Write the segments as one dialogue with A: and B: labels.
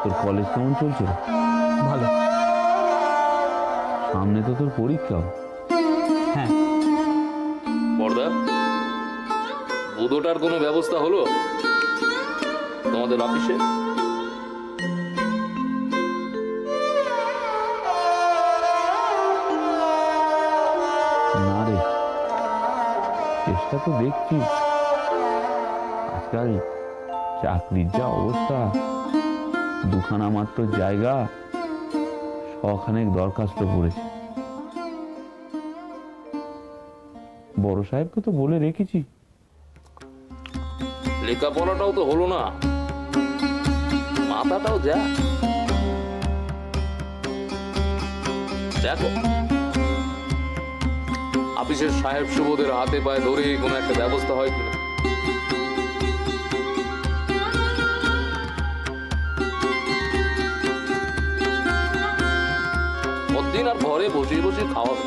A: তোর কলেজ কেমন চলছে?
B: ভালো।
A: সামনে তো তোর পরীক্ষা।
B: হ্যাঁ।
C: বড়দা, বুধোটার কোনো ব্যবস্থা হলো তোমাদের অফিসে?
A: না রে, চেষ্টা তো দেখছি। আজকাল চাকরির যা অবস্থা, দুখানা মাত্র জায়গা, শখানেক দরখাস্ত পড়েছে। বড় সাহেবকে তো বলে রেখেছি।
C: লেখাপড়াটাও তো হলো না, মাথাটাও যা। দেখো, অফিসের সাহেব সুবোধের হাতে পায়ে ধরে কোনো একটা ব্যবস্থা হয় কিনা। দিন আর ঘরে বসে বসে খাওয়াবে।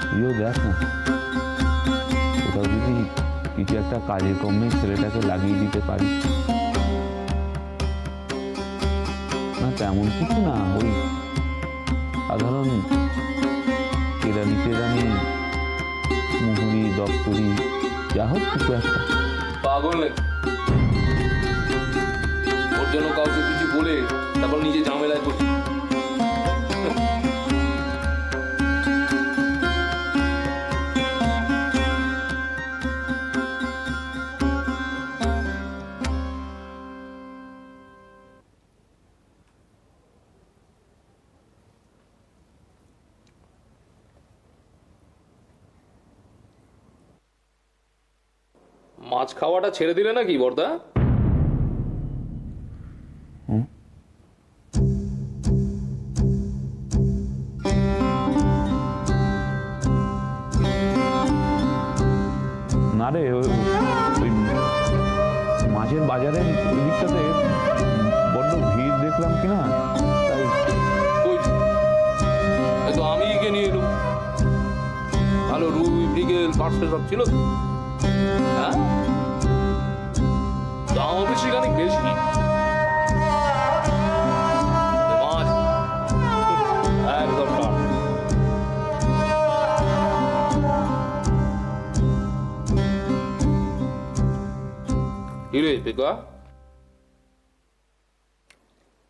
A: তুইও দেখ না, কোথাও যদি কিছু একটা কাজে কমে ছেলেটাকে লাগিয়ে দিতে পারি। না তেমন কিছু না, ওই সাধারণ কেরানি টেরানি, মুহুরি দপ্তরি, যা হোক কিছু একটা।
C: পাগল নাকি? ওর জন্য কাউকে কিছু বলে তারপর নিজে ঝামেলায় পড়ি। মাছ খাওয়াটা ছেড়ে দিলে নাকি বড়দা?
A: না রে, ওই মাছের বাজারের ওই দিকটাতে বড্ড ভিড় দেখলাম কিনা, তাই।
C: ওই তো আমি একে নিয়ে এলো, ভালো রুই মৃগেল পার্সেল সব ছিল তো। হ্যাঁ, দাম বেশি খানিক বেশি। মাছ একদম টান। কিরে পেকা,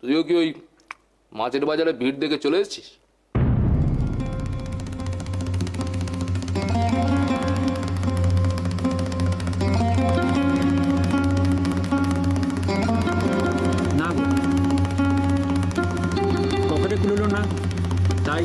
C: তুইও কি ওই মাছের বাজারে ভিড় দেখে চলে এসেছিস?
B: না গো, পকেটে খুললো না, তাই।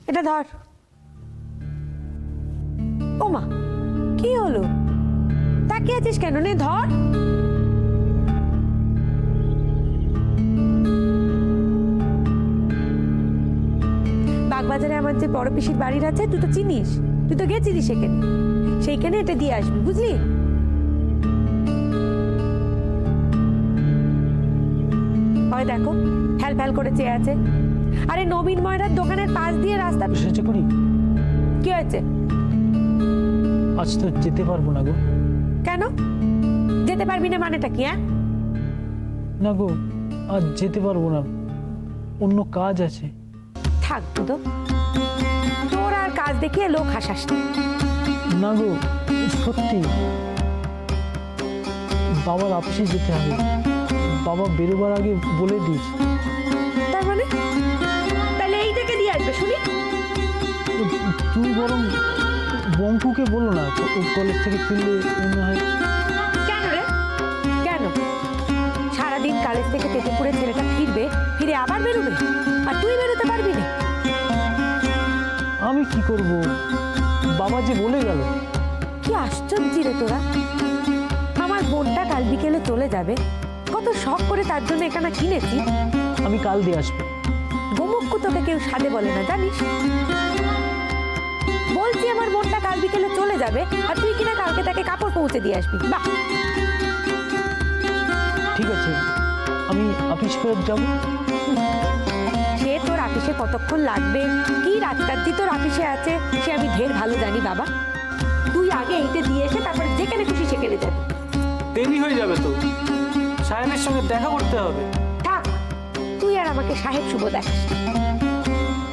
D: এটা ধর। ও মা, কি হলো? তাকিয়ে আছিস কেন? নে ধর। বাগবাজারে আমার যে বড় পিসির বাড়ির আছে, তুই তো চিনিস, তুই তো গেছিলিস সেখানে। সেইখানে এটা দিয়ে আসবি, বুঝলি? হয় দেখো, ফ্যাল ফ্যাল করে চেয়ে আছে। আরে নবীন ময়রার দোকানের পাশ দিয়ে রাস্তা।
B: সেটা করি।
D: কি হয়েছে?
B: আজ তো যেতে পারবো না গো।
D: কেন যেতে পারবি না? মানেটা কি? হ্যাঁ
B: না গো, আজ যেতে পারবো না। অন্য কাজ আছে।
D: থাক বুধো, তোর আর কাজ দেখিয়ে লোক হাসাস না।
B: না গো, সত্যি বাবার অফিসে যেতে হবে। বাবা বেরোবার আগে বলে দিয়েছে।
D: তার মানে তাহলে এই থেকে দিয়ে আসবে শুনি।
B: তুই বরং বঙ্কুকে বলো না, ও কলেজ থেকে ফিরলে মনে হয়।
D: কেন রে, কেন? সারাদিন কলেজ থেকে তেতুপুরে ছেলেটা ফিরবে, ফিরে আবার বেরোবে, আর তুই বেরোতে পারবি না।
B: আমি কি করব, বাবা যে বলে গেল।
D: কি আশ্চর্য রে তোরা! আমার বোনটা কাল বিকেলে চলে যাবে, কত শখ করে তার জন্য এখানে কিনেছি।
B: আমি কাল দিয়ে আসবো।
D: গোমুখ্য তোকে কেউ সাধে বলে না, জানিস? বলছি আমার বোনটা কাল বিকেলে চলে যাবে, আর তুই কিনা কালকে তাকে কাপড় পৌঁছে দিয়ে আসবি। বাহ,
B: ঠিক আছে, আমি অফিস ফেরত যাবো।
D: সে তোর অফিসে কতক্ষণ লাগবে, কি রাজকার্যি তোর অফিসে আছে, সে আমি ঢের ভালো জানি বাবা। তুই আগে এইটা দিয়ে এসে তারপরে যেখানে খুশি সেখানে যাবি।
B: দেরি হয়ে যাবে তো, সায়নের সঙ্গে দেখা করতে হবে।
D: থাক, তুই আর আমাকে সাহেব শুভ দেখাস।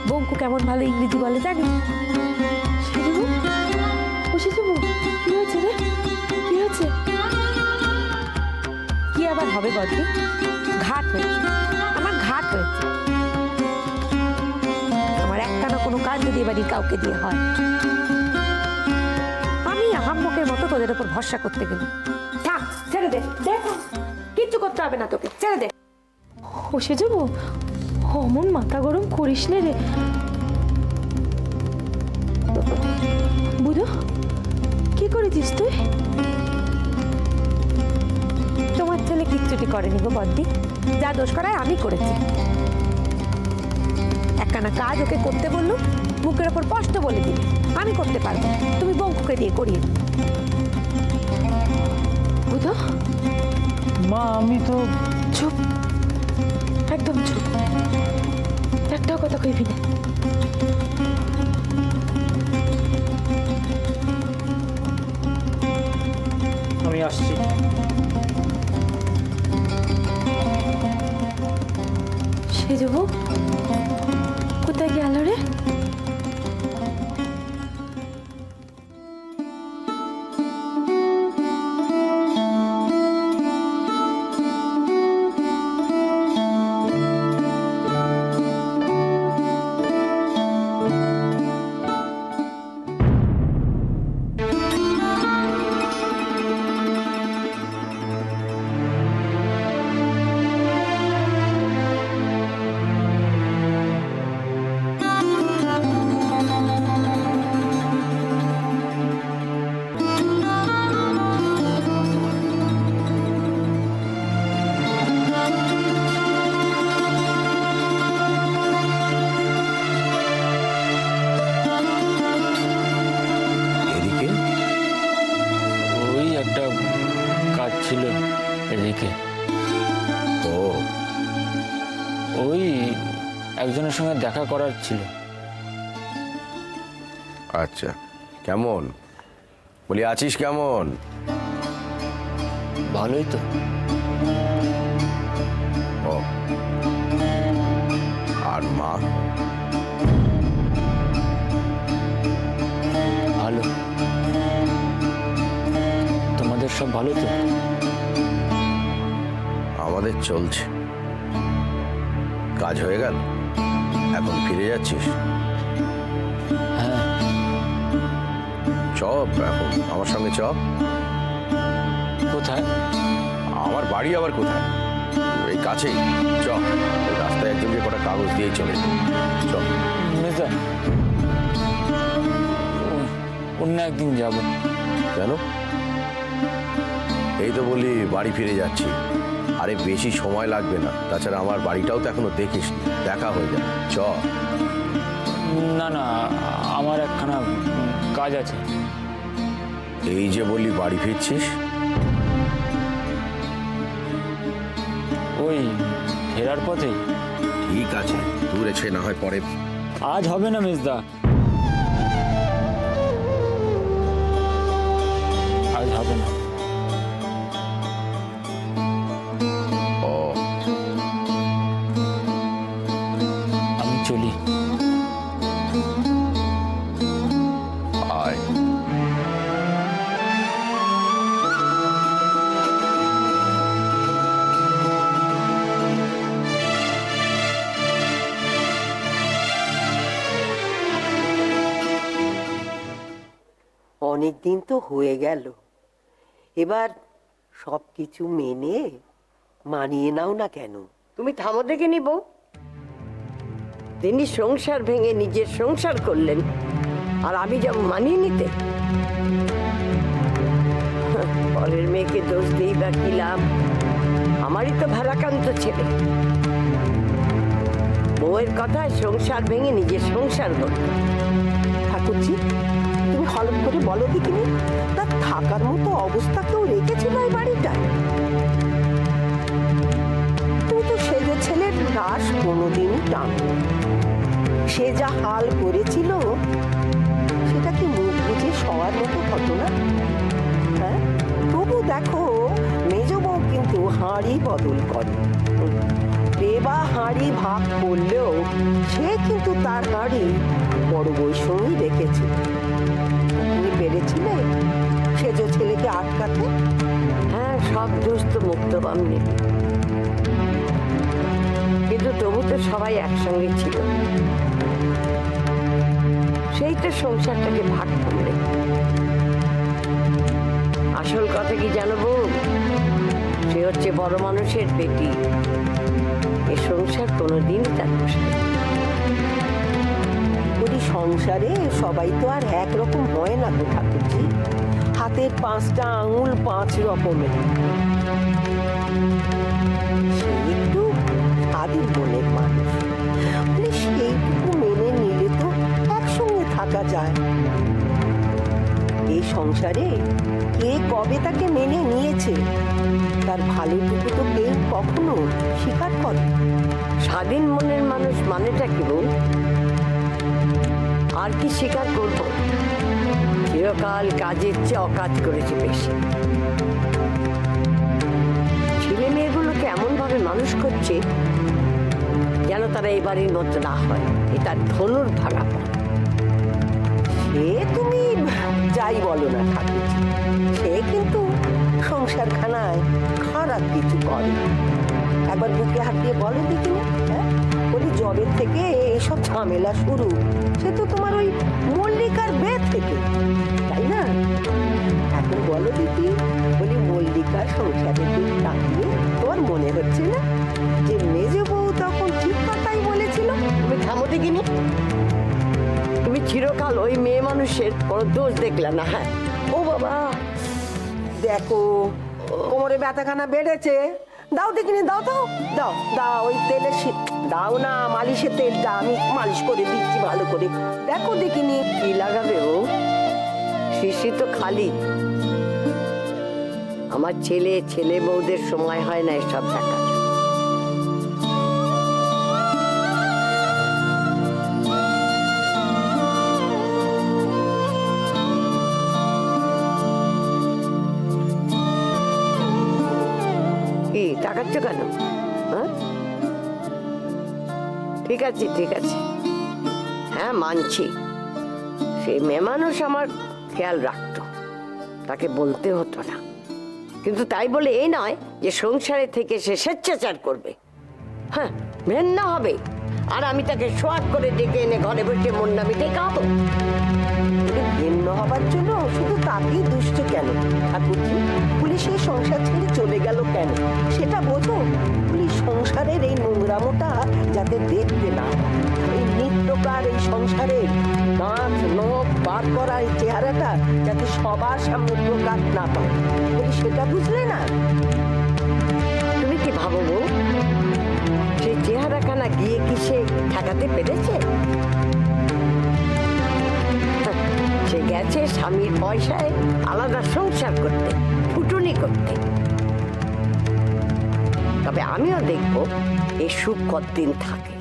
D: বঙ্কু কেমন ভালো ইংরেজি বলে জানিস? কি হয়েছে রে? কি হয়েছে? কি আবার হবে বদলি? ঘাট হয়েছে, আমার ঘাট হয়েছে। আমার একটানা কোনো কাজ যদি এবারই কাউকে দিয়ে হয়, আমি আহাম্মকের মতো তোদের উপর ভরসা করতে গেলি। থাক, ছেড়ে দে, দেখো কিচ্ছু করতে হবে না তোকে, ছেড়ে দে।
E: বসে যাবো, অমন মাথা গরম করিস নে রে। বুধো, কি করেছিস তুই?
D: তোমার ছেলে কিচ্ছুটি করেনি গো বদ্দি, যা দোষ করায় আমি করেছি। একখানা কাজ ওকে করতে বললো, মুখের ওপর স্পষ্ট বলে দিলে আমি করতে পারবো, তুমি বঙ্কুকে দিয়ে করিয়ে।
E: বুধো,
B: মা আমি তো।
E: চুপ, একদম চুপ, একটাও কথা কইবি না।
B: আমি আসছি।
E: সে যাবো, কোথায় গেল রে?
F: ছিল এদিকে।
G: ও
F: ওই একজনের সঙ্গে দেখা করার ছিল।
G: আচ্ছা, কেমন বলি, আছিস কেমন?
F: ভালোই তো।
G: ও, আর মা?
F: ভালো। তোমাদের সব ভালো তো?
G: আমাদের চলছে। কাজ হয়ে গেল, এখন ফিরে যাচ্ছিস?
F: হ্যাঁ।
G: চপ এখন আমার সঙ্গে চপ।
F: কোথায়?
G: আমার বাড়ি আবার কোথায়? এই কাছেই। চপ, ওই রাস্তায় একজনকে কটা কাগজ দিয়ে চলে চপ।
F: মেজা, অন্য একদিন যাব।
G: কেন? এই তো বলি বাড়ি ফিরে যাচ্ছি। আরে বেশি সময় লাগবে না, তাছাড়া আমার বাড়িটাও তো এখনো দেখিস, দেখা হয়ে যায়। চ।
F: না না, আমার একখানা কাজ আছে।
G: এই যে বলি বাড়ি ফিরছিস?
F: ওই ফেরার পথে।
G: ঠিক আছে, দূরে সে না হয় পরে।
F: আজ হবে না মেজদা, আজ হবে না।
G: ও,
F: চলি।
G: আয়।
H: অনেক দিন তো হয়ে গেল, এবার সব কিছু মেনে মানিয়ে নাও না কেন?
I: তুমি থামো দেখে নিব। তিনি সংসার ভেঙে নিজের সংসার করলেন, আর আমি যাব মানিয়ে নিতে? পরের মেয়েকে দোষ দিই বা কি লাভ? আমারই তো ভারাক্রান্ত ছেলে। বউয়ের কথায় সংসার ভেঙে নিজের সংসার করল।
H: ঠাকুরজি, তুমি হলপ করে বলো দেখিনি, তার থাকার মতো অবস্থা কেউ রেখেছিল এই বাড়িটায়? তুমি তো সেজে ছেলের রাস কোনোদিনই টানো। সে যা হাল করেছিল সেটা কি মুখ বুঝে সবার মতো ঘটনা? হ্যাঁ, তবু দেখো মেজ বউ কিন্তু হাঁড়ি বদল করে। বেবা হাঁড়ি ভাগ করলেও সে কিন্তু তার হাঁড়ি বড় বউর সঙ্গেই রেখেছিল। তুমি পেরেছিলে সেজ ছেলেকে আটকাতে?
I: হ্যাঁ, সব দোষ তো মুক্তবাম নেবে, কিন্তু তবু তো সবাই একসঙ্গে ছিল। সেই তো সংসারটাকে ভাগ করলে। আসল কথা কি জানবো? সে হচ্ছে বড় মানুষের বেটি। এ সংসার কোনোদিন তার পোষায়।
H: ওই সংসারে সবাই তো আর একরকম হয় না গো ঠাকুরজি। হাতের 5টা আঙুল 5 রকমের। সে একটু স্বাধীন মনের মানুষ, বলে সেইটুকু মেনে নিলে তো একসঙ্গে থাকা যায়। এই সংসারে কে কবে তাকে মেনে নিয়েছে তার ভালোটুকু তো কেউ কখনো স্বীকার করে।
I: স্বাধীন মনের মানুষ মানেটা কি বউ? আর কি স্বীকার করবো? চিরকাল কাজের চেয়ে অকাজ করেছে বেশি। ছেলে মেয়েগুলোকে এমন ভাবে মানুষ করছে যেন তারা এই বাড়ির মতো না হয়। এটা ধনুর ভাঙা পা।
H: সে তুমি যাই বলো না ঠাকুরজি, সে কিন্তু সংসারখানায় খারাপ কিছু করে। একবার বুকে হাত দিয়ে বলো দেখিনি, হ্যাঁ, বলি জবের থেকে এইসব ঝামেলা শুরু সে তো তোমার ওই মল্লিকার বে থেকে, তাই না? এখন বলো দেখি, বলি মল্লিকার সংসারের দিক তাকিয়ে তোমার মনে হচ্ছে না যে মেজে বউ তখন ঠিক কথাই বলেছিল?
I: তুমি থামো দেখিনি। তুমি চিরকাল ওই মেয়ে মানুষের কোনো দোষ দেখলে না। হ্যাঁ,
H: ও বাবা, দেখো কোমরে ব্যথাখানা বেড়েছে, দাও দেখিনি, দাও দাও দাও দাও, ওই তেলের দাও না, মালিশের তেলটা আমি মালিশ করে দিচ্ছি ভালো করে। দেখো দেখিনি।
I: কি লাগাবে ও? শিশি তো খালি। আমার ছেলে বউদের সময় হয় না এসব দেখার। কি তাকাচ্ছ কেন? হ্যাঁ, ঠিক আছে ঠিক আছে, হ্যাঁ মানছি। সেই মেয়ে মানুষ আমার খেয়াল রাখতো, তাকে বলতে হতো না। কিন্তু তাই বলে এই নয় যে সংসারে থেকে সে স্বেচ্ছাচার করবে। হ্যাঁ, ঘেন্না হবে। আর আমি তাকে সোয়াগ করে ডেকে এনে ঘরে বসে মন্ডা মিটে খাবো?
H: ভিন্ন হবার জন্য শুধু তাকেই দুষ্ট কেন ঠাকুরজি? পুলিশ এই সংসার ছেড়ে চলে গেল কেন সেটা বোঝো। পুলিশ সংসারের এই নোংরামোটা যাতে দেখতে না পায়, এই নিত্যকার এই সংসারের নাচ নখ বার করা এই চেহারাটা যাতে সবার সামনে প্রকাশ না পায়, বলি সেটা বুঝলে না?
I: তুমি কি ভাবো বউ? সেই চেহারাখানা গিয়ে কি সে ঠেকাতে পেরেছে? সে গেছে স্বামীর পয়সায় আলাদা সংসার করতে, ফুটুনি করতে। তবে আমিও দেখবো এই সুখ কতদিন থাকে।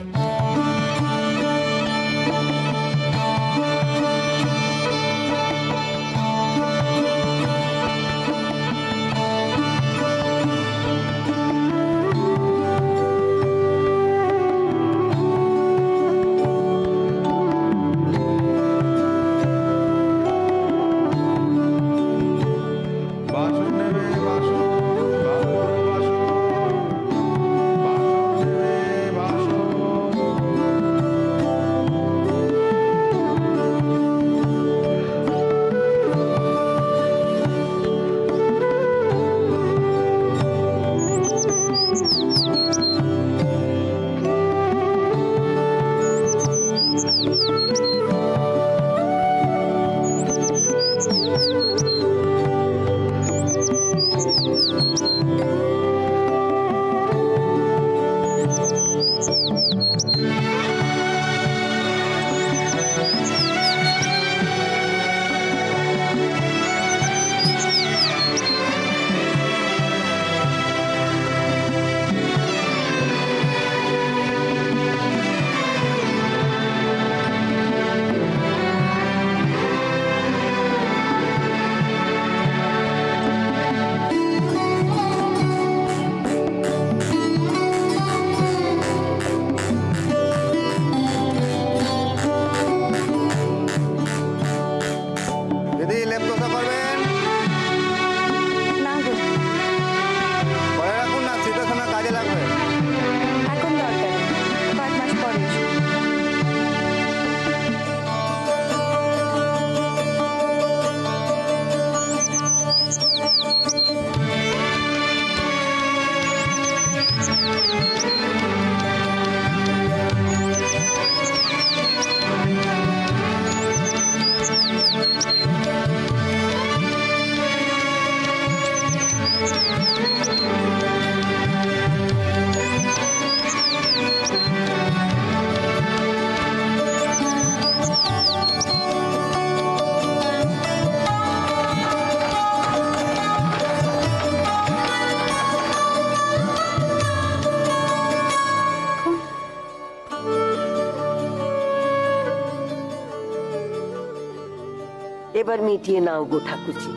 H: এবার মিটিয়ে নাও গো ঠাকুরজি।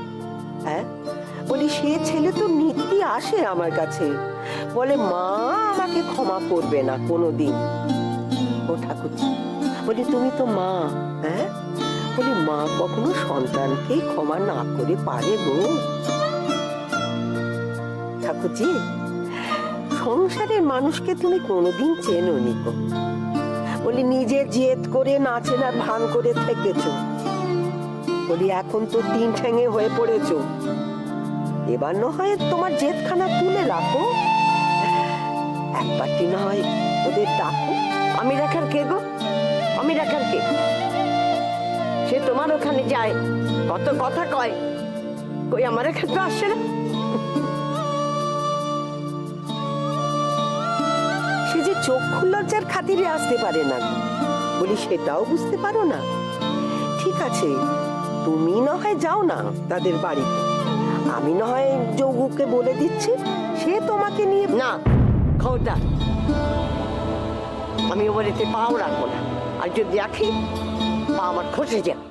H: হ্যাঁ, বলি সে ছেলে তো নিত্যি আসে আমার কাছে, বলে মা আমাকে ক্ষমা করবে না কোনোদিন। ও ঠাকুরজি, বলি তুমি তো মা, হ্যাঁ, বলি মা কখনো সন্তানকে ক্ষমা না করে পারে গো? ঠাকুরজি, সংসারের মানুষকে তুমি কোনোদিন চেনো নি গো। বলি নিজে জেদ করে না চেনার ভান করে থেকেছো। বলি এখন তো 3 ঠ্যাঙে হয়ে পড়েছো, এবার না হয় তোমার জেদখানা তুলে রাখো, একবারটি না হয় ওদের ডাকো।
I: আমি রাখার কে গো? আমি রাখার কে? সে তোমার ওখানে যায়, কত কথা কয়, কই আমার এখানে তো আসছে না।
H: সে যে চক্ষু লজ্জার খাতিরে আসতে পারে না, বলি সেটাও বুঝতে পারো না? ঠিক আছে, তুমি না হয় যাও না তাদের বাড়িতে, আমি না হয় যোগুকে বলে দিচ্ছি, সে তোমাকে নিয়ে।
I: না, খবরদার, আমি ও বাড়িতে পাও রাখবো না, আর যদি রাখি পা আমার খসে যাবে।